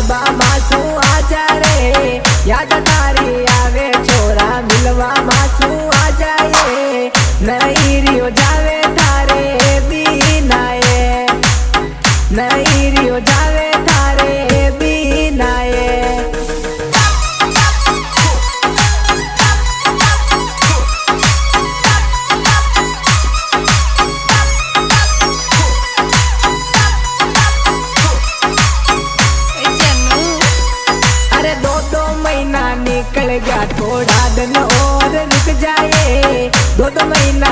गरबा मासू आजा रे, याद तारी आवे छोरा मिलवा मासू आ जाए, नहीं रियो जावे थारे बीनाए, नहीं रियो जावे थारे बीनाए। निकल गया थोड़ा दिन और रुक जाए, 2 महीना